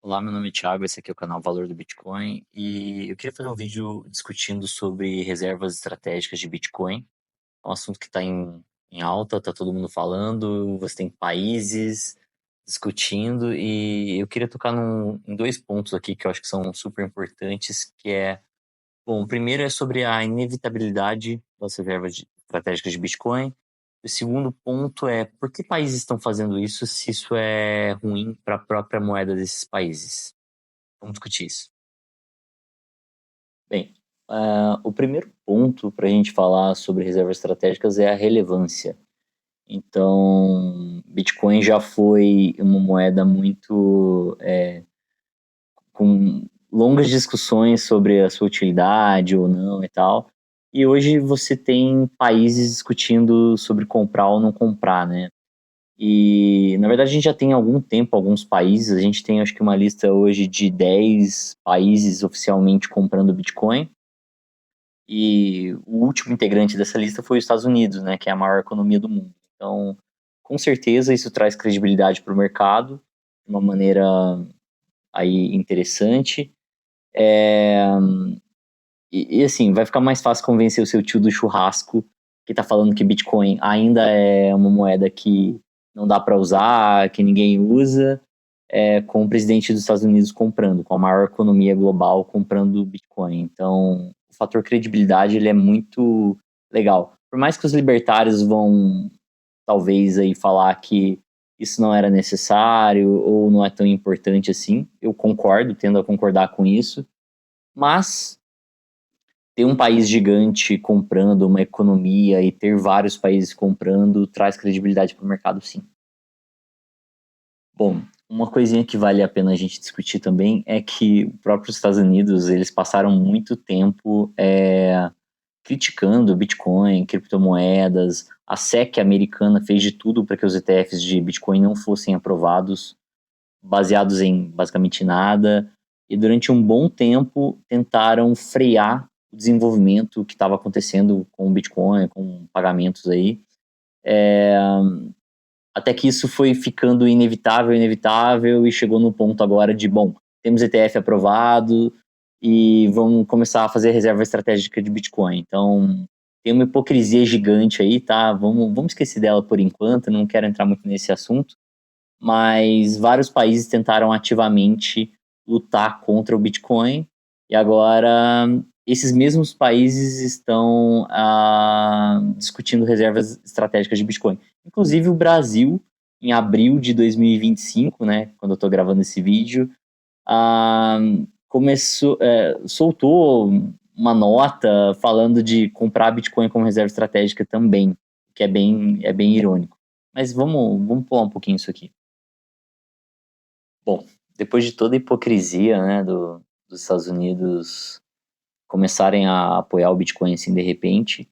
Olá, meu nome é Thiago, esse aqui é o canal Valor do Bitcoin e eu queria fazer um vídeo discutindo sobre reservas estratégicas de Bitcoin. É um assunto que está em alta, está todo mundo falando, você tem países discutindo e eu queria tocar em dois pontos aqui que eu acho que são super importantes, bom, o primeiro é sobre a inevitabilidade das estratégicas de Bitcoin. O segundo ponto é por que países estão fazendo isso se isso é ruim para a própria moeda desses países. Vamos discutir isso. Bem, o primeiro ponto para a gente falar sobre reservas estratégicas é a relevância. Então, Bitcoin já foi uma moeda com longas discussões sobre a sua utilidade ou não e tal. E hoje você tem países discutindo sobre comprar ou não comprar, né? E, na verdade, a gente já tem há algum tempo alguns países. A gente tem, acho que, uma lista hoje de 10 países oficialmente comprando Bitcoin. E o último integrante dessa lista foi os Estados Unidos, né, que é a maior economia do mundo. Então, com certeza isso traz credibilidade para o mercado de uma maneira aí interessante. É, assim, vai ficar mais fácil convencer o seu tio do churrasco que está falando que Bitcoin ainda é uma moeda que não dá para usar, que ninguém usa, com o presidente dos Estados Unidos comprando, com a maior economia global comprando Bitcoin. Então, o fator credibilidade ele é muito legal. Por mais que os libertários vão talvez aí falar que isso não era necessário ou não é tão importante assim, eu concordo, tendo a concordar com isso, mas ter um país gigante comprando uma economia e ter vários países comprando traz credibilidade para o mercado, sim. Bom, uma coisinha que vale a pena a gente discutir também é que os próprios Estados Unidos, eles passaram muito tempo criticando Bitcoin, criptomoedas. A SEC americana fez de tudo para que os ETFs de Bitcoin não fossem aprovados, baseados em basicamente nada. E durante um bom tempo tentaram frear o desenvolvimento que estava acontecendo com o Bitcoin, com pagamentos aí. Até que isso foi ficando inevitável e chegou no ponto agora de, bom, temos ETF aprovado e vamos começar a fazer reserva estratégica de Bitcoin. Então, tem uma hipocrisia gigante aí, tá? Vamos esquecer dela por enquanto, não quero entrar muito nesse assunto, mas vários países tentaram ativamente lutar contra o Bitcoin e agora esses mesmos países estão discutindo reservas estratégicas de Bitcoin. Inclusive o Brasil, em abril de 2025, né, quando eu estou gravando esse vídeo, ah, soltou uma nota falando de comprar Bitcoin como reserva estratégica também, que é bem irônico. Mas vamos pular um pouquinho isso aqui. Bom, depois de toda a hipocrisia, né, dos Estados Unidos começarem a apoiar o Bitcoin assim de repente,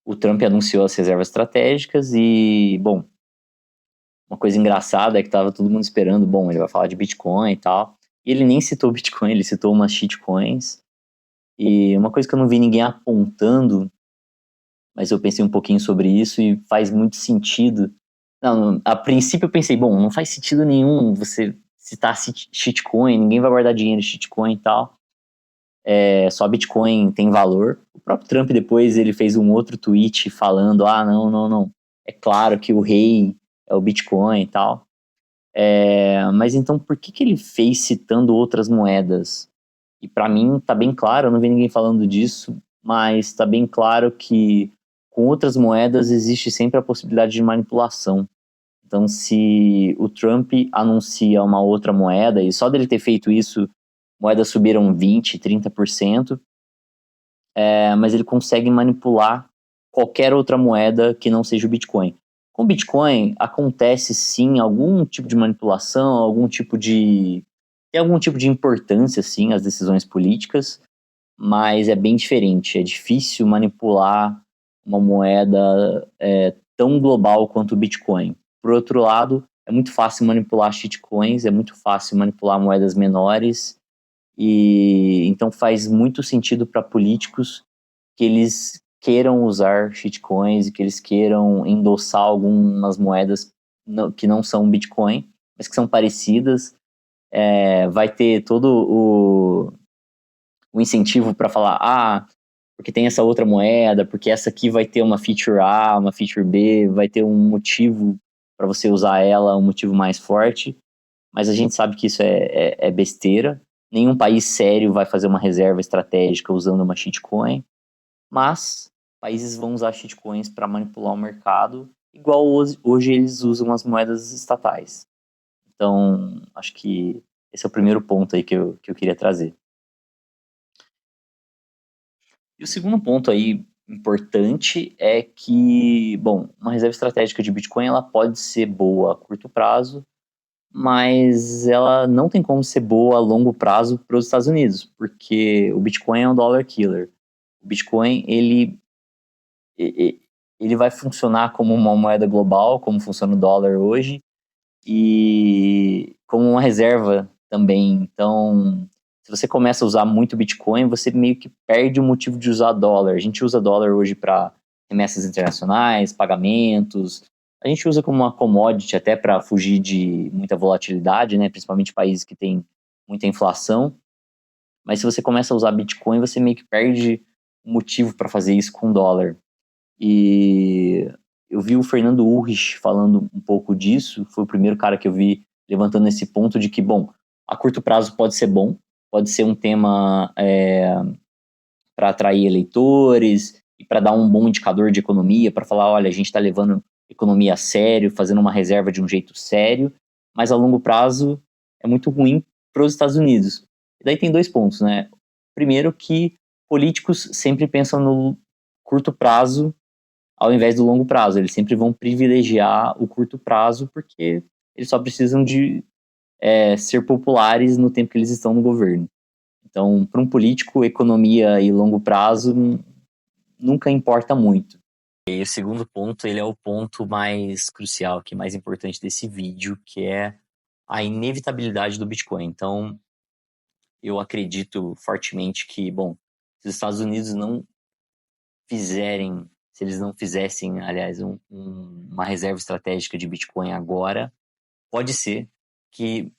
o Trump anunciou as reservas estratégicas e, bom, uma coisa engraçada é que tava todo mundo esperando, bom, ele vai falar de Bitcoin e tal, e ele nem citou Bitcoin, ele citou umas shitcoins, e uma coisa que eu não vi ninguém apontando, mas eu pensei um pouquinho sobre isso e faz muito sentido. Não, a princípio eu pensei, bom, não faz sentido nenhum você citar shitcoin, ninguém vai guardar dinheiro em shitcoin e tal. Só Bitcoin tem valor. O próprio Trump depois ele fez um outro tweet falando, não. É claro que o rei é o Bitcoin e tal. Mas então por que ele fez citando outras moedas? E para mim tá bem claro, eu não vi ninguém falando disso, mas tá bem claro que com outras moedas existe sempre a possibilidade de manipulação. Então, se o Trump anuncia uma outra moeda, e só dele ter feito isso, moedas subiram 20, 30%, mas ele consegue manipular qualquer outra moeda que não seja o Bitcoin. Com o Bitcoin, acontece sim algum tipo de manipulação, tem algum tipo de importância, sim, as decisões políticas, mas é bem diferente. É difícil manipular uma moeda tão global quanto o Bitcoin. Por outro lado, é muito fácil manipular shitcoins, é muito fácil manipular moedas menores, e então faz muito sentido para políticos que eles queiram usar shitcoins e que eles queiram endossar algumas moedas que não são Bitcoin, mas que são parecidas vai ter todo o incentivo para falar, porque tem essa outra moeda, porque essa aqui vai ter uma feature A, uma feature B, vai ter um motivo para você usar ela, um motivo mais forte, mas a gente sabe que isso é besteira. Nenhum país sério vai fazer uma reserva estratégica usando uma shitcoin, mas países vão usar shitcoins para manipular o mercado, igual hoje eles usam as moedas estatais. Então, acho que esse é o primeiro ponto aí que eu queria trazer. E o segundo ponto aí importante é que, bom, uma reserva estratégica de Bitcoin ela pode ser boa a curto prazo, mas ela não tem como ser boa a longo prazo para os Estados Unidos, porque o Bitcoin é um dollar killer. O Bitcoin, ele vai funcionar como uma moeda global, como funciona o dólar hoje, e como uma reserva também. Então, se você começa a usar muito Bitcoin, você meio que perde o motivo de usar dólar. A gente usa dólar hoje para remessas internacionais, pagamentos. A gente usa como uma commodity até para fugir de muita volatilidade, né? Principalmente países que têm muita inflação. Mas se você começa a usar Bitcoin, você meio que perde o motivo para fazer isso com dólar. E eu vi o Fernando Urrich falando um pouco disso, foi o primeiro cara que eu vi levantando esse ponto de que, bom, a curto prazo pode ser bom, pode ser um tema para atrair eleitores e para dar um bom indicador de economia, para falar, olha, a gente está levando economia a sério, fazendo uma reserva de um jeito sério, mas a longo prazo é muito ruim para os Estados Unidos. E daí tem dois pontos, né? Primeiro que políticos sempre pensam no curto prazo ao invés do longo prazo. Eles sempre vão privilegiar o curto prazo porque eles só precisam de ser populares no tempo que eles estão no governo. Então, para um político, economia e longo prazo nunca importa muito. E o segundo ponto, ele é o ponto mais crucial, que é mais importante desse vídeo, que é a inevitabilidade do Bitcoin. Então, eu acredito fortemente que, bom, se os Estados Unidos não fizerem, se eles não fizessem, aliás, uma reserva estratégica de Bitcoin agora, pode ser que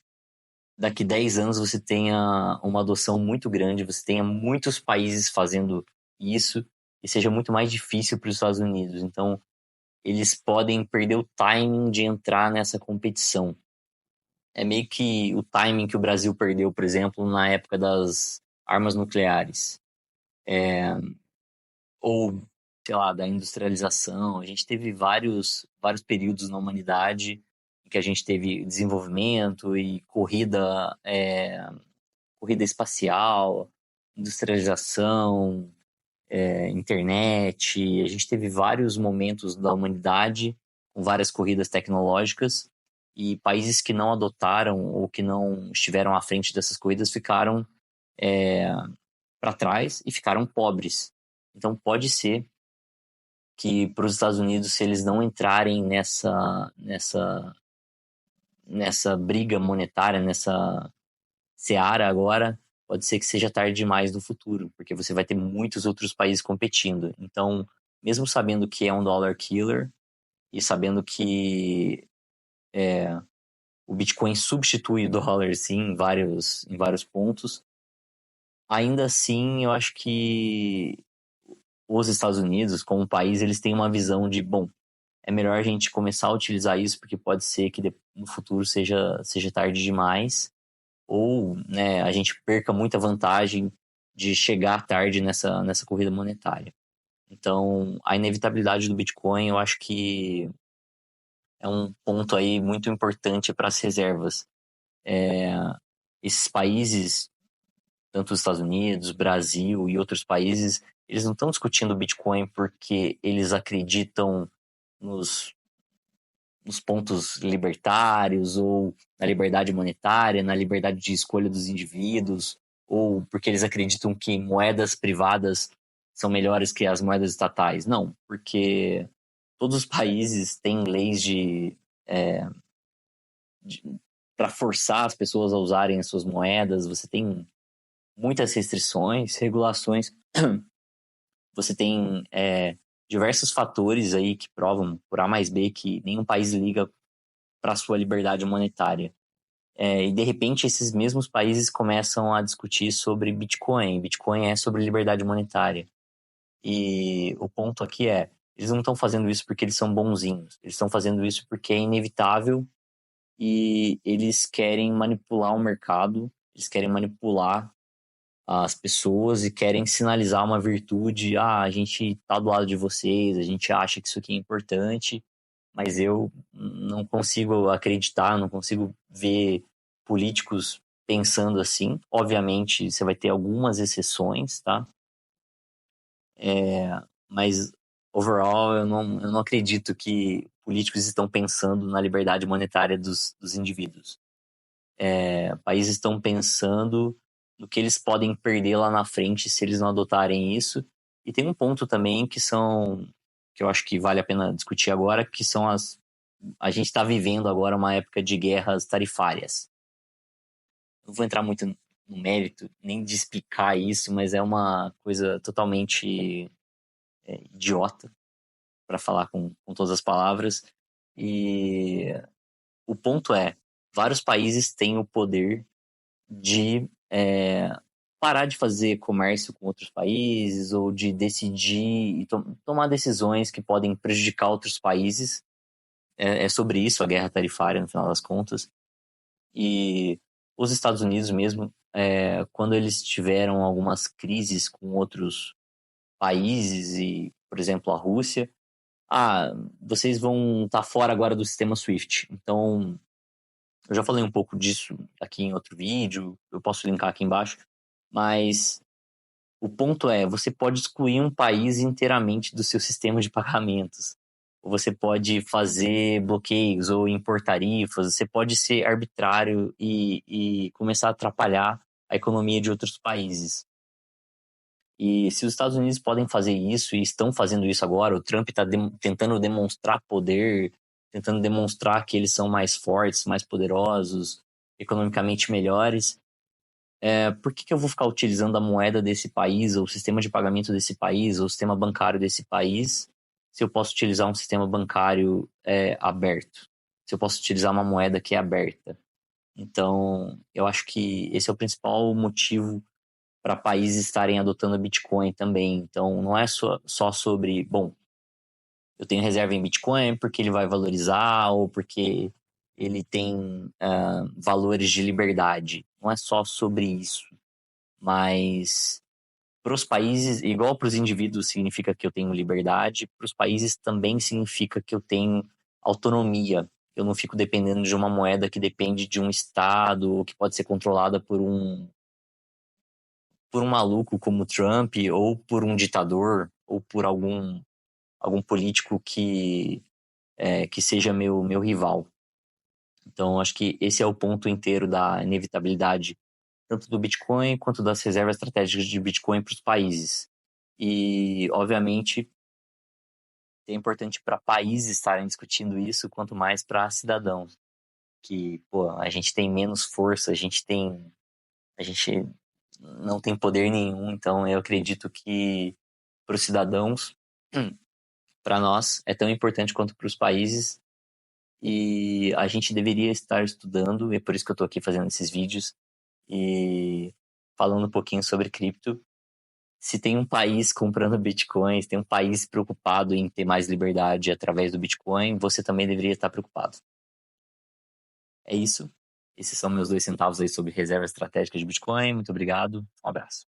daqui 10 anos você tenha uma adoção muito grande, você tenha muitos países fazendo isso e seja muito mais difícil para os Estados Unidos. Então, eles podem perder o timing de entrar nessa competição. É meio que o timing que o Brasil perdeu, por exemplo, na época das armas nucleares. Ou, sei lá, da industrialização. A gente teve vários períodos na humanidade em que a gente teve desenvolvimento e corrida espacial, industrialização, internet. A gente teve vários momentos da humanidade com várias corridas tecnológicas e países que não adotaram ou que não estiveram à frente dessas corridas ficaram para trás e ficaram pobres. Então pode ser que para os Estados Unidos, se eles não entrarem nessa briga monetária, nessa seara agora, pode ser que seja tarde demais no futuro, porque você vai ter muitos outros países competindo. Então, mesmo sabendo que é um dollar killer e sabendo que o Bitcoin substitui o dólar, sim, em vários pontos, ainda assim, eu acho que os Estados Unidos, como país, eles têm uma visão de, bom, é melhor a gente começar a utilizar isso, porque pode ser que no futuro seja tarde demais, ou né, a gente perca muita vantagem de chegar tarde nessa corrida monetária. Então, a inevitabilidade do Bitcoin, eu acho que é um ponto aí muito importante para as reservas. Esses países, tanto os Estados Unidos, Brasil e outros países, eles não estão discutindo o Bitcoin porque eles acreditam nos pontos libertários ou na liberdade monetária, na liberdade de escolha dos indivíduos, ou porque eles acreditam que moedas privadas são melhores que as moedas estatais. Não, porque todos os países têm leis para forçar as pessoas a usarem as suas moedas, você tem muitas restrições, regulações, você tem diversos fatores aí que provam por A mais B que nenhum país liga para a sua liberdade monetária. E de repente esses mesmos países começam a discutir sobre Bitcoin. Bitcoin é sobre liberdade monetária. E o ponto aqui é, eles não estão fazendo isso porque eles são bonzinhos. Eles estão fazendo isso porque é inevitável e eles querem manipular o mercado, eles querem manipular as pessoas e querem sinalizar uma virtude. A gente tá do lado de vocês, a gente acha que isso aqui é importante, mas eu não consigo acreditar, não consigo ver políticos pensando assim. Obviamente, você vai ter algumas exceções, tá? Mas, overall, eu não acredito que políticos estão pensando na liberdade monetária dos indivíduos. Países estão pensando no que eles podem perder lá na frente se eles não adotarem isso. E tem um ponto também que eu acho que vale a pena discutir agora, que são a gente está vivendo agora uma época de guerras tarifárias. Não vou entrar muito no mérito, nem de explicar isso, mas é uma coisa totalmente idiota, para falar com todas as palavras. E o ponto é, vários países têm o poder de parar de fazer comércio com outros países ou de decidir e tomar decisões que podem prejudicar outros países. É sobre isso a guerra tarifária, no final das contas. E os Estados Unidos mesmo, quando eles tiveram algumas crises com outros países, e, por exemplo, a Rússia, vocês vão estar fora agora do sistema SWIFT. Então, eu já falei um pouco disso aqui em outro vídeo, eu posso linkar aqui embaixo, mas o ponto é, você pode excluir um país inteiramente do seu sistema de pagamentos. Ou você pode fazer bloqueios ou impor tarifas, você pode ser arbitrário e começar a atrapalhar a economia de outros países. E se os Estados Unidos podem fazer isso e estão fazendo isso agora, o Trump está tentando demonstrar poder, tentando demonstrar que eles são mais fortes, mais poderosos, economicamente melhores, por que eu vou ficar utilizando a moeda desse país, ou o sistema de pagamento desse país, ou o sistema bancário desse país, se eu posso utilizar um sistema bancário aberto? Se eu posso utilizar uma moeda que é aberta? Então, eu acho que esse é o principal motivo para países estarem adotando Bitcoin também. Então, não é só sobre, bom, eu tenho reserva em Bitcoin porque ele vai valorizar ou porque ele tem valores de liberdade. Não é só sobre isso. Mas para os países, igual para os indivíduos significa que eu tenho liberdade, para os países também significa que eu tenho autonomia. Eu não fico dependendo de uma moeda que depende de um estado, ou que pode ser controlada por um maluco como Trump, ou por um ditador, ou por algum político que seja meu rival. Então, acho que esse é o ponto inteiro da inevitabilidade, tanto do Bitcoin quanto das reservas estratégicas de Bitcoin para os países. E, obviamente, é importante para países estarem discutindo isso, quanto mais para cidadãos. Que, pô, a gente tem menos força, a gente não tem poder nenhum, então eu acredito que para os cidadãos, para nós, é tão importante quanto para os países, e a gente deveria estar estudando, e é por isso que eu estou aqui fazendo esses vídeos e falando um pouquinho sobre cripto. Se tem um país comprando Bitcoin, se tem um país preocupado em ter mais liberdade através do Bitcoin, você também deveria estar preocupado. É isso. Esses são meus 2 centavos aí sobre reserva estratégica de Bitcoin. Muito obrigado. Um abraço.